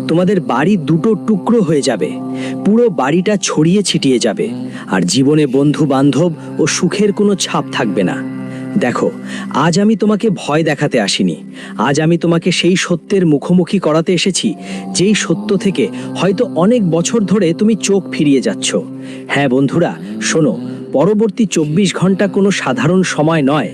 তোমাদের বাড়ি দুটো টুকরো হয়ে যাবে, পুরো বাড়িটা ছড়িয়ে ছিটিয়ে যাবে, আর জীবনে বন্ধু বান্ধব ও সুখের কোনো ছাপ থাকবে না। দেখো, আজ আমি তোমাকে ভয় দেখাতে আসিনি। আজ আমি তোমাকে সেই সত্যের মুখোমুখি করাতে এসেছি, যেই সত্য থেকে হয়তো অনেক বছর ধরে তুমি চোখ ফিরিয়ে যাচ্ছ। হ্যাঁ বন্ধুরা, শোনো, পরবর্তী 24 ঘন্টা কোনো সাধারণ সময় নয়।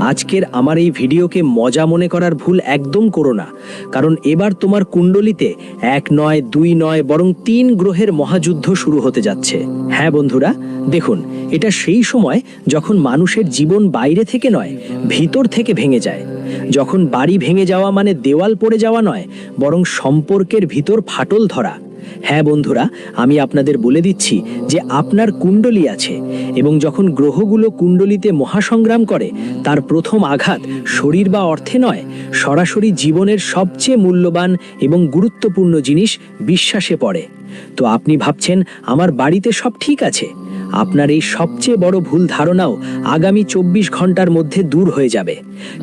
আজকের আমার এই ভিডিওকে মজা মনে করার ভুল একদম করো না, কারণ এবার তোমার কুণ্ডলিতে 1 নয় 2 নয় বরং 3 গ্রহের মহাযুদ্ধ শুরু হতে যাচ্ছে। হ্যাঁ বন্ধুরা, দেখুন, এটা সেই সময় যখন মানুষের জীবন বাইরে থেকে নয়, ভিতর থেকে ভেঙে যায়। যখন বাড়ি ভেঙে যাওয়া মানে দেওয়াল পড়ে যাওয়া নয়, বরং সম্পর্কের ভিতর ফাটল ধরা। হ্যাঁ বন্ধুরা, আমি আপনাদের বলে দিচ্ছি যে আপনার কুণ্ডলী আছে, এবং যখন গ্রহগুলো কুণ্ডলিতে মহাসংগ্রাম করে, তার প্রথম আঘাত শরীর বা অর্থে নয়, সরাসরি জীবনের সবচেয়ে মূল্যবান এবং গুরুত্বপূর্ণ জিনিস বিশ্বাসে পড়ে। তো আপনি ভাবছেন আমার বাড়িতে সব ঠিক আছে। আপনার এই সবচেয়ে বড় ভুল ধারণাও আগামী 24 ঘন্টার মধ্যে দূর হয়ে যাবে,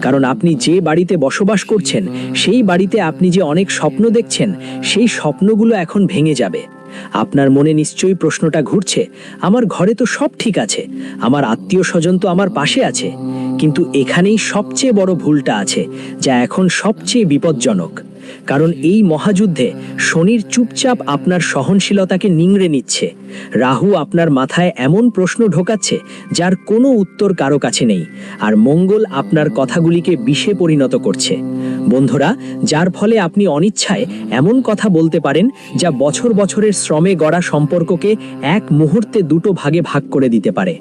কারণ আপনি যে বাড়িতে বসবাস করছেন, সেই বাড়িতে আপনি যে অনেক স্বপ্ন দেখছেন, সেই স্বপ্নগুলো এখন ভেঙে যাবে। আপনার মনে নিশ্চয়ই প্রশ্নটা ঘুরছে, আমার ঘরে তো সব ঠিক আছে, আমার আত্মীয় স্বজন তো আমার পাশে আছে। কিন্তু এখানেই সবচেয়ে বড় ভুলটা আছে, যা এখন সবচেয়ে বিপজ্জনক। কারণ এই মহাযুদ্ধে শনির চুপচাপ আপনার সহনশীলতাকে নিংড়ে নিচ্ছে। রাহু আপনার মাথায় এমন প্রশ্ন ঢোকাচ্ছে যার কোনো উত্তর কারো কাছে নেই, আর মঙ্গল আপনার কথাগুলিকে বিষে পরিণত করছে। বন্ধুরা, যার ফলে আপনি অনিচ্ছায় এমন কথা বলতে পারেন যা বছর বছরের শ্রমে গড়া সম্পর্ককে এক মুহূর্তে দুটো ভাগে ভাগ করে দিতে পারে।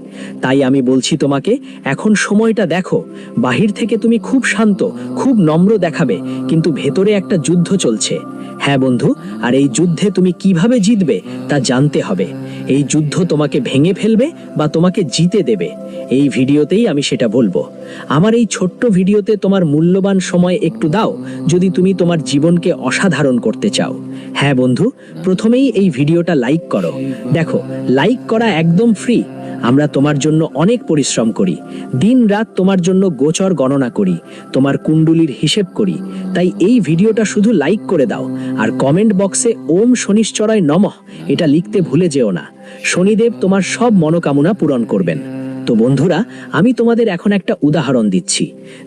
তাই আমি বলছি তোমাকে, এখন সময়টা দেখো। বাহির থেকে তুমি খুব শান্ত, খুব নম্র দেখাবে, কিন্তু ভেতরে একটা যুদ্ধ চলছে। হ্যাঁ বন্ধু, আর এই যুদ্ধে তুমি কিভাবে জিতবে তা জানতে হবে। এই যুদ্ধ তোমাকে ভেঙে ফেলবে বা তোমাকে জিতে দেবে, এই ভিডিওতেই আমি সেটা বলবো। আমার এই ছোট্ট ভিডিওতে তোমার মূল্যবান সময় একটু দাও, যদি তুমি তোমার জীবনকে অসাধারণ করতে চাও। হ্যাঁ বন্ধু, প্রথমেই এই ভিডিওটা লাইক করো। দেখো, লাইক করা একদম ফ্রি। আমরা তোমার জন্য অনেক পরিশ্রম করি, দিন রাত তোমার জন্য গোচর গণনা করি, তোমার কুণ্ডলীর হিসেব করি। তাই এই ভিডিওটা শুধু লাইক করে দাও, আর কমেন্ট বক্সে ওম শনিশ্চরায় নমঃ এটা লিখতে ভুলে যেও না। শনিদেব তোমার সব মনোকামনা পূরণ করবেন। তো বন্ধুরা, আমি তোমাদের এখন একটা উদাহরণ দিচ্ছি।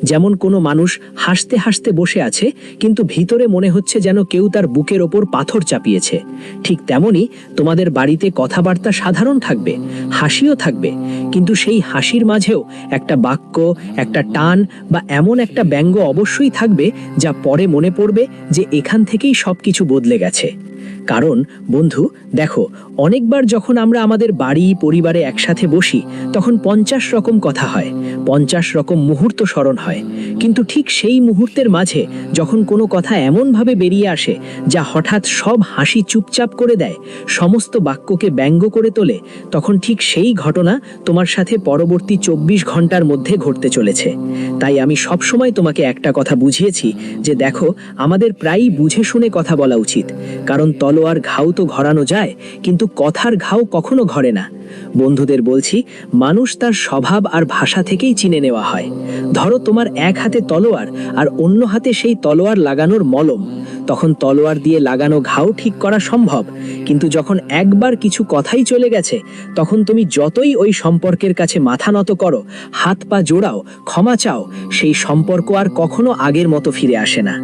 যেমন কোনো মানুষ হাসতে হাসতে বসে আছে, কিন্তু ভিতরে মনে হচ্ছে যেন কেউ তার বুকের ওপর পাথর চাপিয়েছে। ঠিক তেমনি তোমাদের বাড়িতে কথাবার্তা সাধারণ থাকবে, হাসিও থাকবে, কিন্তু সেই হাসির মাঝেও একটা বাক্য, একটা টান বা এমন একটা ব্যঙ্গ অবশ্যই থাকবে যা পরে মনে পড়বে যে এখান থেকেই সবকিছু বদলে গেছে। কারণ বন্ধু দেখো, অনেকবার যখন আমরা আমাদের বাড়ি পরিবারে একসাথে বসি, তখন 50 রকম কথা হয়, 50 রকম মুহূর্ত স্মরণ হয়। কিন্তু ঠিক সেই মুহূর্তের মাঝে যখন কোনো কথা এমনভাবে বেরিয়ে আসে যা হঠাৎ সব হাসি চুপচাপ করে দেয়, সমস্ত বাক্যকে ব্যঙ্গ করে তোলে, তখন ঠিক সেই ঘটনা তোমার সাথে পরবর্তী 24 ঘন্টার মধ্যে ঘটতে চলেছে। তাই আমি সবসময় তোমাকে একটা কথা বুঝিয়েছি যে দেখো, আমাদের প্রায়ই বুঝে শুনে কথা বলা উচিত, কারণ তলোয়ার ঘাও তো ঘরানো যায়, কিন্তু কথার ঘাও কখনো ঘরে না। বন্ধুদের বলছি, মানুষ তার স্বভাব আর ভাষা থেকেই চিনে নেওয়া হয়। ধরো, তোমার এক হাতে তলোয়ার আর অন্য হাতে সেই তলোয়ার লাগানোর মলম, তখন তলোয়ার দিয়ে লাগানো ঘাও ঠিক করা সম্ভব, কিন্তু যখন একবার কিছু কথাই চলে গেছে, তখন তুমি যতই ওই সম্পর্কের কাছে মাথা নত করো, হাত পা জোড়াও, ক্ষমা চাও, সেই সম্পর্ক আর কখনো আগের মতো ফিরে আসে না।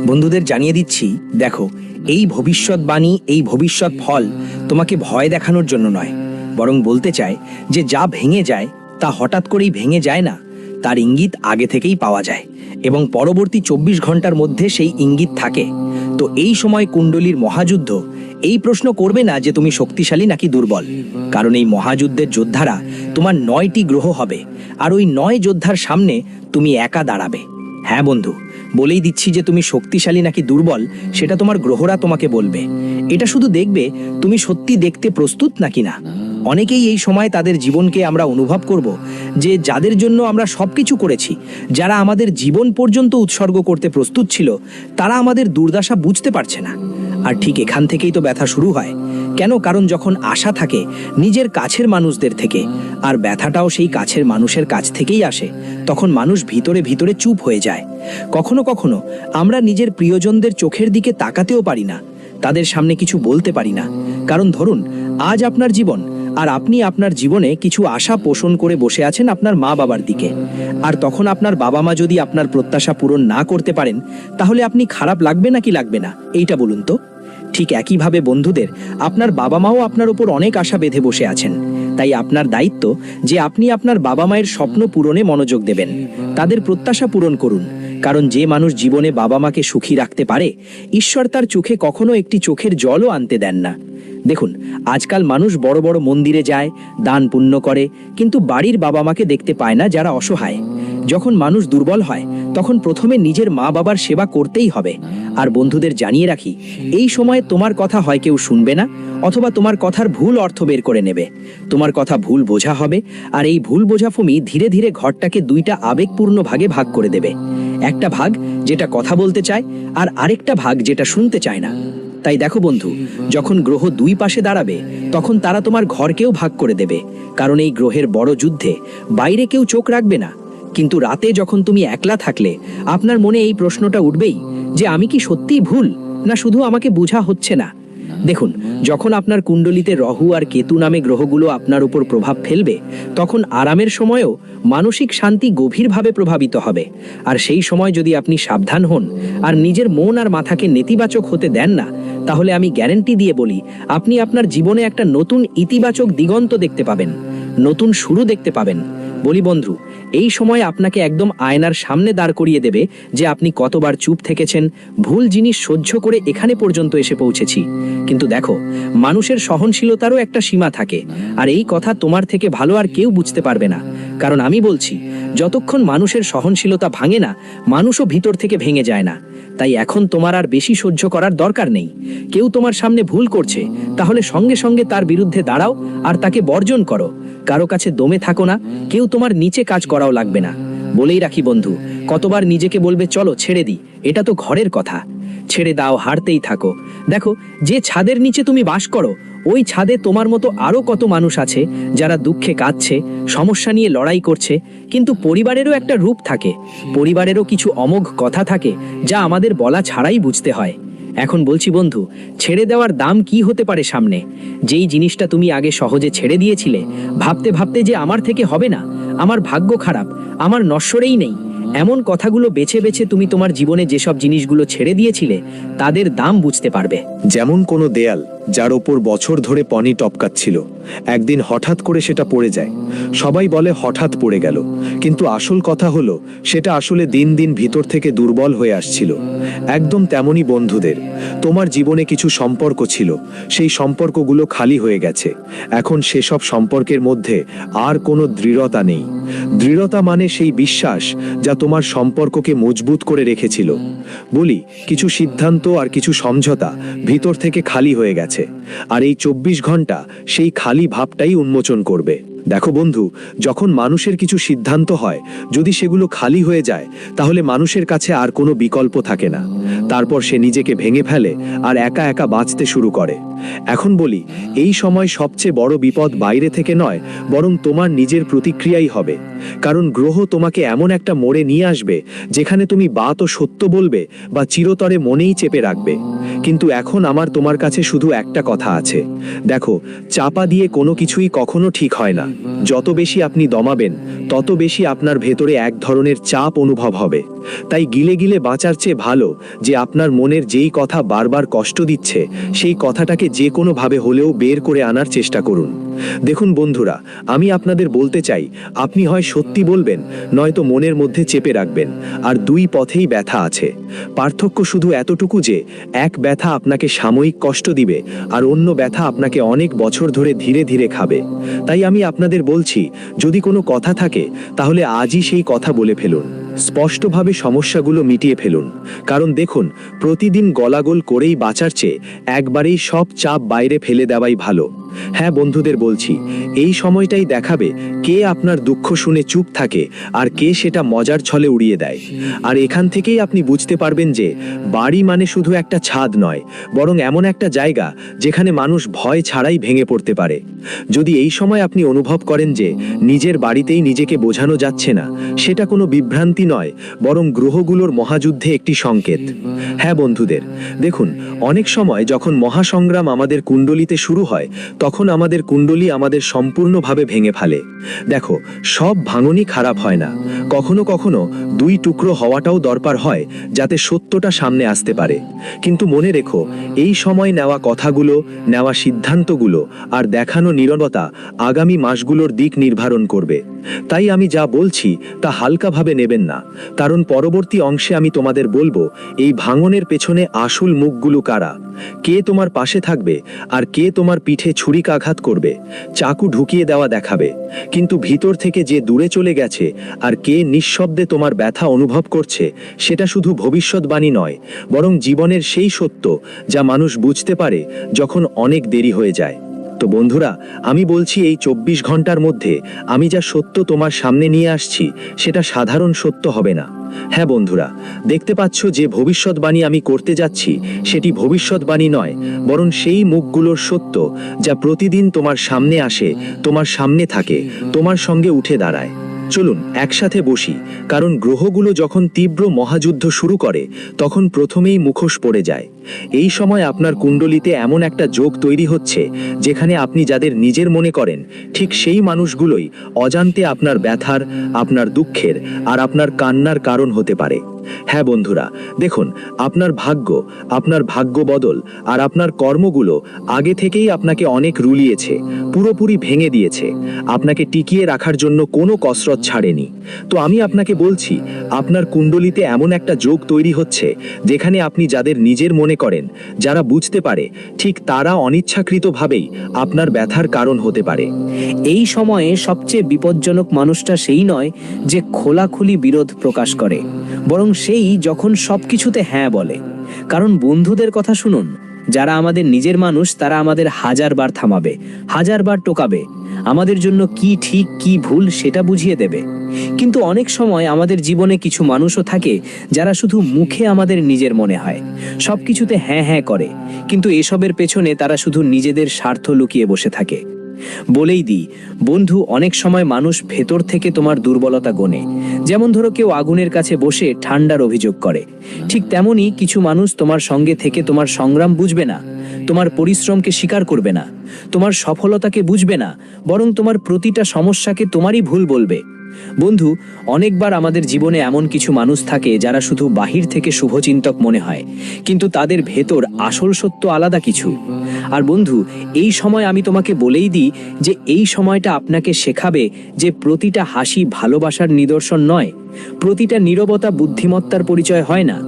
বন্ধুদের জানিয়ে দিচ্ছি, দেখো, এই ভবিষ্যৎবাণী, এই ভবিষ্যৎ ফল তোমাকে ভয় দেখানোর জন্য নয়, বরং বলতে চায় যে যা ভেঙে যায় তা হঠাৎ করেই ভেঙে যায় না, তার ইঙ্গিত আগে থেকেই পাওয়া যায়, এবং পরবর্তী 24 ঘন্টার মধ্যে সেই ইঙ্গিত থাকে। তো এই সময় কুণ্ডলীর মহাযুদ্ধ এই প্রশ্ন করবে না যে তুমি শক্তিশালী নাকি দুর্বল, কারণ এই মহাযুদ্ধের যোদ্ধারা তোমার 9টি গ্রহ হবে, আর ওই 9 যোদ্ধার সামনে তুমি একা দাঁড়াবে। হ্যাঁ বন্ধু, বলেই দিচ্ছি যে তুমি শক্তিশালী নাকি দুর্বল সেটা তোমার গ্রহরা তোমাকে বলবে। এটা শুধু দেখবে তুমি সত্যি দেখতে প্রস্তুত নাকি না। অনেকেই এই সময় তাদের জীবনকে আমরা অনুভব করব যে যাদের জন্য আমরা সবকিছু করেছি, যারা আমাদের জীবন পর্যন্ত উৎসর্গ করতে প্রস্তুত ছিল, তারা আমাদের দুর্দশা বুঝতে পারছে না। আর ঠিক এখান থেকেই তো ব্যথা শুরু হয়, কেন? কারণ যখন আশা থাকে নিজের কাছের মানুষদের থেকে, আর ব্যথাটাও সেই কাছের মানুষের কাছ থেকেই আসে, তখন মানুষ ভিতরে ভিতরে চুপ হয়ে যায়। কখনো কখনো আমরা নিজের প্রিয়জনদের চোখের দিকে তাকাতেও পারি না, তাদের সামনে কিছু বলতে পারি না। কারণ ধরুন আজ আপনার জীবন, আর আপনি আপনার জীবনে কিছু আশা পোষণ করে বসে আছেন আপনার মা বাবার দিকে, আর তখন আপনার বাবা মা যদি আপনার প্রত্যাশা পূরণ না করতে পারেন, তাহলে আপনি খারাপ লাগবে নাকি লাগবে না, এইটা বলুন তো। ঠিক একইভাবে বন্ধুদের, আপনার বাবা মাও আপনার উপর অনেক আশা বেঁধে বসে আছেন। তাই আপনার দায়িত্ব যে আপনি আপনার বাবা মায়ের স্বপ্ন পূরণে মনোযোগ দেবেন, তাদের প্রত্যাশা পূরণ করুন। কারণ যে মানুষ জীবনে বাবা মাকে সুখী রাখতে পারে, ঈশ্বর তার চোখে কখনো একটি চোখের জলও আনতে দেন না। দেখুন, আজকাল মানুষ বড় বড় মন্দিরে যায়, দান পুণ্য করে, কিন্তু বাড়ির বাবা মাকে দেখতে পায় না যারা অসহায়। যখন মানুষ দুর্বল হয়, তখন প্রথমে নিজের মা বাবার সেবা করতেই হবে। আর বন্ধুদের জানিয়ে রাখি, এই সময়ে তোমার কথা হয় কেউ শুনবে না, অথবা তোমার কথার ভুল অর্থ বের করে নেবে। তোমার কথা ভুল বোঝা হবে, আর এই ভুল বোঝাফুমি ধীরে ধীরে ঘরটাকে দুইটা আবেগপূর্ণ ভাগে ভাগ করে দেবে। একটা ভাগ যেটা কথা বলতে চায়, আর আরেকটা ভাগ যেটা শুনতে চায় না। তাই দেখো বন্ধু, যখন গ্রহ দুই পাশে দাঁড়াবে, তখন তারা তোমার ঘরকেও ভাগ করে দেবে। কারণ এই গ্রহের বড় যুদ্ধে বাইরে কেউ চোখ রাখবে না। কিন্তু রাতে যখন তুমি একলা থাকলে, আপনার মনে এই প্রশ্নটা উঠবেই যে আমি কি সত্যিই ভুল, না শুধু আমাকে বোঝা হচ্ছে না। দেখুন, যখন আপনার কুণ্ডলিতে রাহু আর কেতু নামে গ্রহগুলো আপনার উপর প্রভাব ফেলবে, তখন আরামের সময়ও মানসিক শান্তি গভীরভাবে প্রভাবিত হবে। আর সেই সময় যদি আপনি সাবধান হন আর নিজের মন আর মাথাকে নেতিবাচক হতে দেন না, তাহলে আমি গ্যারান্টি দিয়ে বলি, আপনি আপনার জীবনে একটা নতুন ইতিবাচক দিগন্ত দেখতে পাবেন, নতুন শুরু দেখতে পাবেন। বলি বন্ধু, এই সময় আপনাকে একদম আয়নার সামনে দাঁড় করিয়ে দেবে যে আপনি কতবার চুপ থেকেছেন, ভুল জিনিস সহ্য করে এখানে পর্যন্ত এসে পৌঁছেছি। কিন্তু দেখো, মানুষের সহনশীলতারও একটা সীমা থাকে, আর এই কথা তোমার থেকে ভালো আর কেউ বুঝতে পারবে না। কারণ আমি বলছি, যতক্ষণ মানুষের সহনশীলতা ভাঙে না, মানুষও ভিতর থেকে ভেঙে যায় না। তাই এখন তোমার আর বেশি সহ্য করার দরকার নেই। কেউ তোমার সামনে ভুল করছে, তাহলে সঙ্গে সঙ্গে তার বিরুদ্ধে দাঁড়াও আর তাকে বর্জন করো। কারো কাছে দমে থাকো না, কেউ তোমার নিচে কাজ করাও লাগবে না। বলেই রাখি বন্ধু, কতবার নিজেকে বলবে চলো ছেড়ে দিই, এটা তো ঘরের কথা। ছেড়ে দাও, হারতেই থাকো। দেখো, যে ছাদের নিচে তুমি বাস করো, ওই ছাদে তোমার মতো আরো কত মানুষ আছে যারা দুঃখে কাঁদছে, সমস্যা নিয়ে লড়াই করছে। কিন্তু পরিবারেরও একটা রূপ থাকে, পরিবারেরও কিছু অমোঘ কথা থাকে যা আমাদের বলা ছাড়াই বুঝতে হয়। এখন বলছি বন্ধু, ছেড়ে দেওয়ার দাম কি হতে পারে সামনে? যেই জিনিসটা তুমি আগে সহজে ছেড়ে দিয়েছিলে, ভাবতে ভাবতে যে আমার থেকে হবে না, আমার ভাগ্য খারাপ, আমার নশ্বরেই নেই, এমন কথাগুলো বেছে বেছে তুমি তোমার জীবনে যেসব জিনিসগুলো ছেড়ে দিয়েছিলে, তাদের দাম বুঝতে পারবে। যেমন কোনো দেয়াল যার ওপর বছর ধরে পনি টপকাচ্ছিল, একদিন হঠাৎ করে সেটা পড়ে যায়। সবাই বলে হঠাৎ পড়ে গেল, কিন্তু আসল কথা হলো সেটা আসলে দিন দিন ভিতর থেকে দুর্বল হয়ে আসছিল। একদম তেমনই বন্ধুদের, তোমার জীবনে কিছু সম্পর্ক ছিল, সেই সম্পর্কগুলো খালি হয়ে গেছে। এখন সেসব সম্পর্কের মধ্যে আর কোনো দৃঢ়তা নেই। দৃঢ়তা মানে সেই বিশ্বাস যা তোমার সম্পর্ককে মজবুত করে রেখেছিল। বলি, কিছু সিদ্ধান্ত আর কিছু সমঝোতা ভিতর থেকে খালি হয়ে গেছে, আর এই 24 ঘন্টা সেই খালি ভাবটাই উন্মোচন করবে। দেখো বন্ধু, যখন মানুষের কিছু সিদ্ধান্ত হয়, যদি সেগুলো খালি হয়ে যায়, তাহলে মানুষের কাছে আর কোনো বিকল্প থাকে না। তারপর সে নিজেকে ভেঙে ফেলে আর একা একা বাঁচতে শুরু করে। এখন বলি, এই সময় সবচেয়ে বড় বিপদ বাইরে থেকে নয়, বরং তোমার নিজের প্রতিক্রিয়াই হবে। কারণ গ্রহ তোমাকে এমন একটা মোড়ে নিয়ে আসবে যেখানে তুমি বা তো সত্য বলবে বা চিরতরে মনেই চেপে রাখবে। কিন্তু এখন আমার তোমার কাছে শুধু একটা কথা আছে। দেখো, চাপা দিয়ে কোনো কিছুই কখনো ঠিক হয় না। যত বেশি আপনি দমাবেন, তত বেশি আপনার ভেতরে এক ধরনের চাপ অনুভব হবে। তাই গিলে গিলে বাঁচার চেয়ে ভালো যে আপনার মনের যেই কথা বারবার কষ্ট দিচ্ছে, সেই কথাটাকে যে কোনোভাবে হলেও বের করে আনার চেষ্টা করুন। দেখুন বন্ধুরা, আমি আপনাদের বলতে চাই, আপনি হয় সত্যি বলবেন, নয়তো মনের মধ্যে চেপে রাখবেন। আর দুই পথেই ব্যথা আছে। পার্থক্য শুধু এতটুকু যে এক ব্যথা আপনাকে সাময়িক কষ্ট দিবে, আর অন্য ব্যথা আপনাকে অনেক বছর ধরে ধীরে ধীরে খাবে। তাই আমি আপনাদের বলছি, যদি কোনো কথা থাকে, তাহলে আজই সেই কথা বলে ফেলুন। স্পষ্টভাবে সমস্যাগুলো মিটিয়ে ফেলুন। কারণ দেখুন, প্রতিদিন গলাগোল করেই বাঁচার চেয়ে একবারেই সব চাপ বাইরে ফেলে দেওয়াই ভালো। হ্যাঁ বন্ধুদের বলছি, এই সময়টাই দেখাবে কে আপনার দুঃখ শুনে চুপ থাকে আর কে সেটা মজার ছলে উড়িয়ে দেয়। আর এখান থেকেই আপনি বুঝতে পারবেন যে বাড়ি মানে শুধু একটা ছাদ নয়, বরং এমন একটা জায়গা যেখানে মানুষ ভয় ছাড়াই ভেঙে পড়তে পারে। যদি এই সময় আপনি অনুভব করেন যে নিজের বাড়িতেই নিজেকে বোঝানো যাচ্ছে না, সেটা কোনো বিভ্রান্তি নয়, বরং গ্রহগুলোর মহাযুদ্ধে একটি সংকেত। হ্যাঁ বন্ধুদের, দেখুন, অনেক সময় যখন মহাসংগ্রাম আমাদের কুণ্ডলিতে শুরু হয়, তখন আমাদের কুণ্ডলী আমাদের সম্পূর্ণভাবে ভেঙে ফেলে। দেখো, সব ভাঙনই খারাপ হয় না, কখনো কখনো দুই টুকরো হওয়াটাও দরকার হয় যাতে সত্যটা সামনে আসতে পারে। কিন্তু মনে রেখো, এই সময় নেওয়া কথাগুলো, নেওয়া সিদ্ধান্তগুলো আর দেখানো নীরবতা আগামী মাসগুলোর দিক নির্ধারণ করবে। তাই আমি যা বলছি তা হালকাভাবে নেবেন না, কারণ পরবর্তী অংশে আমি তোমাদের বলবো এই ভাঙনের পেছনে আসল মুখগুলো কারা, কে তোমার পাশে থাকবে আর কে তোমার পিঠে ছুরিকাঘাত করবে, চাকু ঢুকিয়ে দেওয়া দেখাবে। কিন্তু ভিতর থেকে যে দূরে চলে গেছে আর কে নিঃশব্দে তোমার ব্যথা অনুভব করছে, সেটা শুধু ভবিষ্যৎবাণী নয়, বরং জীবনের সেই সত্য যা মানুষ বুঝতে পারে যখন অনেক দেরি হয়ে যায়। তো বন্ধুরা, আমি বলছি এই 24 ঘন্টার মধ্যে আমি যা সত্য তোমার সামনে নিয়ে আসছি সেটা সাধারণ সত্য হবে না। হ্যাঁ বন্ধুরা, দেখতে পাচ্ছ যে ভবিষ্যৎবাণী আমি করতে যাচ্ছি সেটি ভবিষ্যৎবাণী নয়, বরং সেই মুখগুলোর সত্য যা প্রতিদিন তোমার সামনে আসে, তোমার সামনে থাকে, তোমার সঙ্গে উঠে দাঁড়ায়। চলুন একসাথে বসি, কারণ গ্রহগুলো যখন তীব্র মহাযুদ্ধ শুরু করে তখন প্রথমেই মুখোশ পড়ে যায়। এই সময় আপনার কুণ্ডলিতে এমন একটা যোগ তৈরি হচ্ছে যেখানে আপনি যাদের নিজের মনে করেন, ঠিক সেই মানুষগুলোই অজান্তে আপনার ব্যথার, আপনার দুঃখের আর আপনার কান্নার কারণ হতে পারে। হ্যাঁ বন্ধুরা, দেখুন, আপনার ভাগ্য বদল আর আপনার কর্মগুলো আগে থেকেই আপনাকে অনেক রুলিয়েছে, পুরোপুরি ভেঙে দিয়েছে, আপনাকে টিকিয়ে রাখার জন্য কোনো কসরত ছাড়েনি। তো আমি আপনাকে বলছি, আপনার কুণ্ডলিতে এমন একটা যোগ তৈরি হচ্ছে যেখানে আপনি যাদের নিজের মনে করেন, যারা বুঝতে পারে, ঠিক তারা অনিচ্ছাকৃতভাবেই আপনার ব্যথার কারণ হতে পারে। এই সময়ে সবচেয়ে বিপজ্জনক মানুষটা সেই নয় যে খোলাখুলি বিরোধ প্রকাশ করে, বরং সেই যখন সবকিছুতে হ্যাঁ বলে। কারণ বন্ধুদের কথা শুনুন, যারা আমাদের নিজের মানুষ তারা আমাদের হাজারবার থামাবে, হাজারবার টোকাবে, আমাদের জন্য কি ঠিক কি ভুল সেটা বুঝিয়ে দেবে। কিন্তু অনেক সময় আমাদের জীবনে কিছু মানুষও থাকে যারা শুধু মুখে আমাদের নিজের মনে হয়, সবকিছুতে হ্যাঁ হ্যাঁ করে, কিন্তু এসবের পেছনে তারা শুধু নিজেদের স্বার্থ লুকিয়ে বসে থাকে। বলেই দিই বন্ধু, অনেক সময় মানুষ ভেতর থেকে তোমার দুর্বলতা গোনে। যেমন ধরো, কেউ আগুনের কাছে বসে ঠান্ডার অভিযোগ করে, ঠিক তেমনই কিছু মানুষ তোমার সঙ্গে থেকে তোমার সংগ্রাম বুঝবে না, তোমার পরিশ্রমকে স্বীকার করবে না, তোমার সফলতাকে বুঝবে না, বরং তোমার প্রতিটা সমস্যাকে তোমারই ভুল বলবে। বন্ধু, অনেকবার আমাদের জীবনে এমন কিছু মানুষ থাকে যারা শুধু বাহির থেকে শুভচিন্তক মনে হয়, কিন্তু তাদের ভেতর আসল সত্য আলাদা কিছু। আর বন্ধু, এই সময় আমি তোমাকে বলেই দিই যে এই সময়টা আপনাকে শেখাবে যে প্রতিটা হাসি ভালোবাসার নিদর্শন নয়, প্রতিটা নীরবতা বুদ্ধিমত্তার পরিচয় হয় না।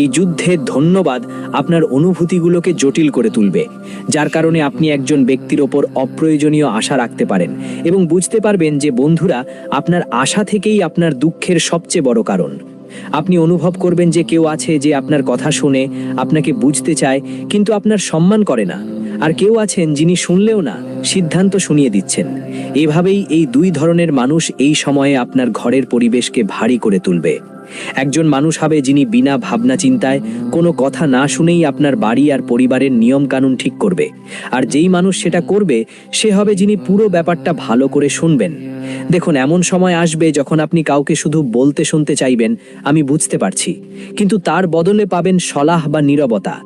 এই যুদ্ধে ধন্যবাদ আপনার অনুভূতিগুলোকে জটিল করে তুলবে, যার কারণে আপনি একজন ব্যক্তির ওপর অপ্রয়োজনীয় আশা রাখতে পারেন এবং বুঝতে পারবেন যে বন্ধুরা, আপনার আশা থেকেই আপনার দুঃখের সবচেয়ে বড় কারণ। আপনি অনুভব করবেন যে কেউ আছে যে আপনার কথা শুনে, আপনাকে বুঝতে চায়, কিন্তু আপনার সম্মান করে না। আর কেউ আছেন যিনি শুনলেও না, সিদ্ধান্ত শুনিয়ে দিচ্ছেন। এভাবেই এই দুই ধরনের মানুষ এই সময়ে আপনার ঘরের পরিবেশকে ভারী করে তুলবে। একজন মানুষ হবে যিনি বিনা ভাবনা চিন্তায়, কোনো কথা না শুনেই আপনার বাড়ি আর পরিবারের নিয়ম কানুন ঠিক করবে। আর যেই মানুষ সেটা করবে সে হবে যিনি পুরো ব্যাপারটা ভালো করে শুনবেন। দেখুন, এমন সময় আসবে যখন আপনি কাউকে শুধু বলতে শুনতে চাইবেন, আমি বুঝতে পারছি, কিন্তু তার বদলে পাবেন সলাহ বা নীরবতা।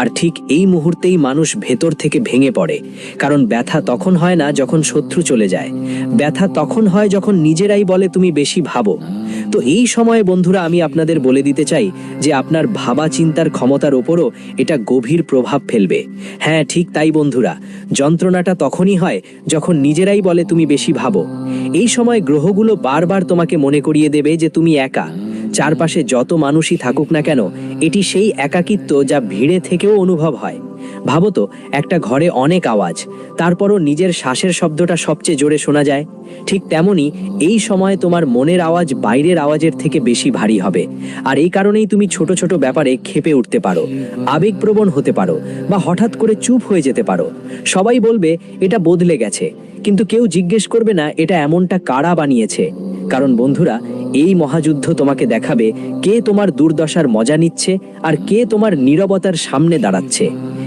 আর ঠিক এই মুহূর্তেই মানুষ ভেতর থেকে ভেঙে পড়ে, কারণ ব্যথা তখন হয় না যখন শত্রু চলে যায়, ব্যথা তখন হয় যখন নিজেরাই বলে তুমি বেশি ভাবো। তো এই সময়ে বন্ধুরা, আমি আপনাদের বলে দিতে চাই যে আপনার ভাবা চিন্তার ক্ষমতার ওপরও এটা গভীর প্রভাব ফেলবে। হ্যাঁ, ঠিক তাই বন্ধুরা, যন্ত্রণাটা তখনই হয় যখন নিজেরাই বলে তুমি বেশি ভাবো। এই সময় গ্রহগুলো বারবার তোমাকে মনে করিয়ে দেবে যে তুমি একা। চারপাশে যত মানুষই থাকুক না কেন, এটি সেই একাকিত্ব যা ভিড়ে থেকেও অনুভব হয়। ভাবো তো, একটা ঘরে অনেক আওয়াজ, তারপরও নিজের শ্বাসের শব্দটা সবচেয়ে জোরে শোনা যায়। ঠিক তেমনি এই সময় তোমার মনের আওয়াজ বাইরের আওয়াজের থেকে বেশি ভারী হবে। আর এই কারণেই তুমি ছোট ছোট ব্যাপারে ক্ষেপে উঠতে পারো, আবেগপ্রবণ হতে পারো, বা হঠাৎ করে চুপ হয়ে যেতে পারো। সবাই বলবে এটা বদলে গেছে, কিন্তু কেউ জিজ্ঞেস করবে না এটা এমনটা কারা বানিয়েছে। কারণ বন্ধুরা, এই মহাযুদ্ধ তোমাকে দেখাবে কে তোমার দুর্দশার মজা নিচ্ছে আর কে তোমার নীরবতার সামনে দাঁড়াচ্ছে।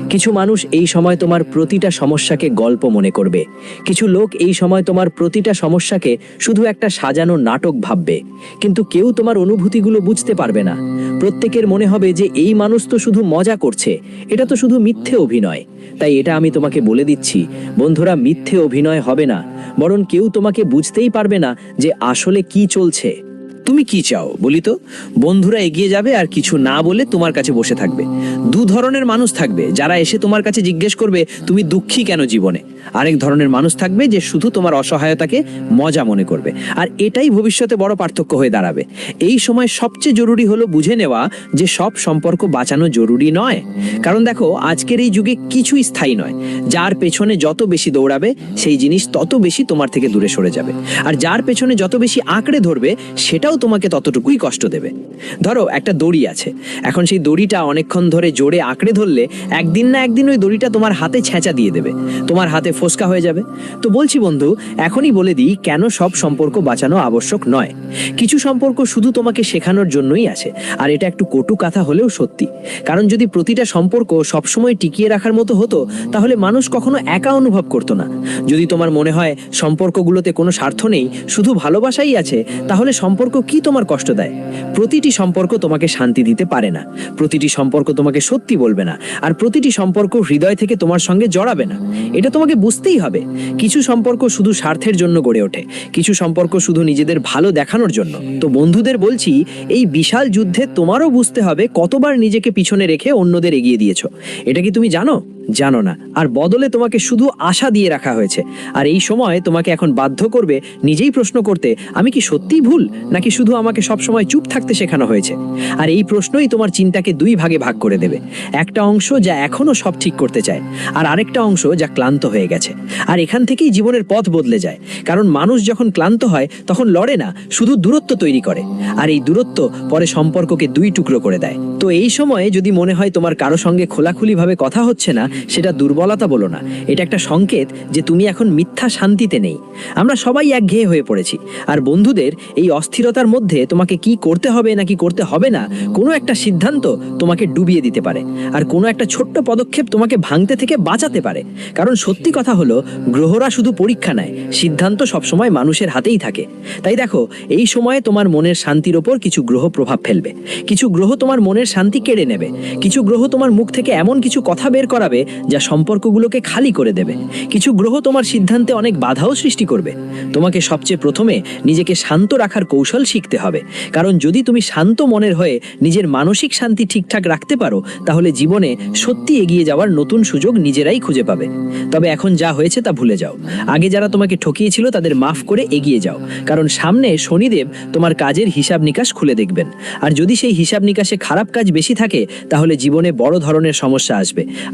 কিছু মানুষ এই সময় তোমার প্রতিটা সমস্যাকে গল্প মনে করবে। কিছু লোক এই সময় তোমার প্রতিটা সমস্যাকে শুধু একটা সাজানো নাটক ভাববে। কিন্তু কেউ তোমার অনুভূতিগুলো বুঝতে পারবে না। প্রত্যেকের মনে হবে যে এই মানুষ তো শুধু মজা করছে, এটা তো শুধু মিথ্যে অভিনয়। তাই এটা আমি তোমাকে বলে দিচ্ছি বন্ধুরা, মিথ্যে অভিনয় হবে না, বরং কেউ তোমাকে বুঝতেই পারবে না যে আসলে কি চলছে। তুমি কি চাও বলি তো? বন্ধুরা এগিয়ে যাবে আর কিছু না বলে তোমার কাছে বসে থাকবে। দু ধরনের মানুষ থাকবে, যারা এসে তোমার কাছে জিজ্ঞেস করবে তুমি দুঃখী কেন জীবনে। আরেক ধরনের মানুষ থাকবে যে শুধু তোমার অসহায়তাকে মজা মনে করবে। আর এটাই ভবিষ্যতে বড় পার্থক্য হয়ে দাঁড়াবে। এই সময় সবচেয়ে জরুরি হলো বুঝে নেওয়া যে সব সম্পর্ক বাঁচানো জরুরি নয়। কারণ দেখো, আজকের এই যুগে কিছুই স্থায়ী নয়। যার পেছনে যত বেশি দৌড়াবে সেই জিনিস তত বেশি তোমার থেকে দূরে সরে যাবে। আর যার পেছনে যত বেশি আঁকড়ে ধরবে সেটাও তোমাকে ততটুকুই কষ্ট দেবে। ধরো একটা দড়ি আছে, এখন সেই দড়িটা অনেকক্ষণ ধরে জোরে আঁকড়ে ধরলে একদিন না একদিন ওই দড়িটা তোমার হাতে ছেঁচা দিয়ে দেবে, তোমার হাতে ফোসকা হয়ে যাবে। তো বলছি বন্ধু, এখনই বলে দিই কেন সব সম্পর্ক বাঁচানো আবশ্যক নয়। কিছু সম্পর্ক শুধু তোমাকে শেখানোর জন্যই আছে। আর এটা একটু কটু কথা হলেও সত্যি। কারণ যদি প্রতিটা সম্পর্ক সবসময় টিকিয়ে রাখার মতো হতো, তাহলে মানুষ কখনো একা অনুভব করতো না। যদি তোমার মনে হয় সম্পর্কগুলোতে কোনো স্বার্থ নেই, শুধু ভালোবাসাই আছে, তাহলে সম্পর্ক কি তোমার কষ্ট দেয়? প্রতিটি সম্পর্ক তোমাকে শান্তি দিতে পারে না, প্রতিটি সম্পর্ক তোমাকে সত্যি বলবে না, আর প্রতিটি সম্পর্ক হৃদয় থেকে তোমার সঙ্গে জড়াবে না। এটা তোমাকে বুঝতেই হবে। কিছু সম্পর্ক শুধু স্বার্থের জন্য গড়ে ওঠে, কিছু সম্পর্ক শুধু নিজেদের ভালো দেখানোর জন্য। তো বন্ধুদের বলছি, এই বিশাল যুদ্ধে তোমারও বুঝতে হবে কতবার নিজেকে পিছনে রেখে অন্যদের এগিয়ে দিয়েছো। এটা কি তুমি জানো? জানো না। আর বদলে তোমাকে শুধু আশা দিয়ে রাখা হয়েছে। আর এই সময় তোমাকে এখন বাধ্য করবে নিজেই প্রশ্ন করতে, আমি কি সত্যিই ভুল, নাকি শুধু আমাকে সবসময় চুপ থাকতে শেখানো হয়েছে? আর এই প্রশ্নই তোমার চিন্তাকে দুই ভাগে ভাগ করে দেবে। একটা অংশ যা এখনো সব ঠিক করতে চায়, আর আরেকটা অংশ যা ক্লান্ত হয়ে গেছে। আর এখান থেকেই জীবনের পথ বদলে যায়। কারণ মানুষ যখন ক্লান্ত হয় তখন লড়ে না, শুধু দূরত্ব তৈরি করে। আর এই দূরত্ব পরে সম্পর্ককে দুই টুকরো করে দেয়। তো এই সময়ে যদি মনে হয় তোমার কারো সঙ্গে খোলাখুলিভাবে কথা হচ্ছে না, সেটা দুর্বলতা বলো না, এটা একটা সংকেত যে তুমি এখন মিথ্যা শান্তিতে নেই। আমরা সবাই একঘেয়ে হয়ে পড়েছি। আর বন্ধুদের এই অস্থিরতার মধ্যে তোমাকে কি করতে হবে নাকি করতে হবে না, কোনো একটা সিদ্ধান্ত তোমাকে ডুবিয়ে দিতে পারে। আর কোনো একটা ছোট্ট পদক্ষেপ তোমাকে ভাঙতে থেকে বাঁচাতে পারে। কারণ সত্যি কথা হলো, গ্রহরা শুধু পরীক্ষা নেয়, সিদ্ধান্ত সবসময় মানুষের হাতেই থাকে। তাই দেখো, এই সময়ে তোমার মনের শান্তির ওপর কিছু গ্রহ প্রভাব ফেলবে। কিছু গ্রহ তোমার মনের শান্তি কেড়ে নেবে। কিছু গ্রহ তোমার মুখ থেকে এমন কিছু কথা বের করাবে যা সম্পর্কগুলোকে খালি করে দেবে। কিছু গ্রহ তোমার সিদ্ধান্তে অনেক বাধাও সৃষ্টি করবে। তোমাকে সবচেয়ে প্রথমে নিজেকে শান্ত রাখার কৌশল শিখতে হবে। কারণ যদি তুমি শান্ত মনের হয়ে নিজের মানসিক শান্তি ঠিকঠাক রাখতে পারো, তাহলে জীবনে সত্যি এগিয়ে যাওয়ার নতুন সুযোগ নিজেরাই খুঁজে পাবে। তবে এখন যা হয়েছে তা ভুলে যাও। আগে যারা তোমাকে ঠকিয়েছিল তাদের মাফ করে এগিয়ে যাও। কারণ সামনে শনিদেব তোমার কাজের হিসাব নিকাশ খুলে দেখবেন। আর যদি সেই হিসাব নিকাশে খারাপ কাজ বেশি থাকে, তাহলে জীবনে বড় ধরনের সমস্যা আসবে। আর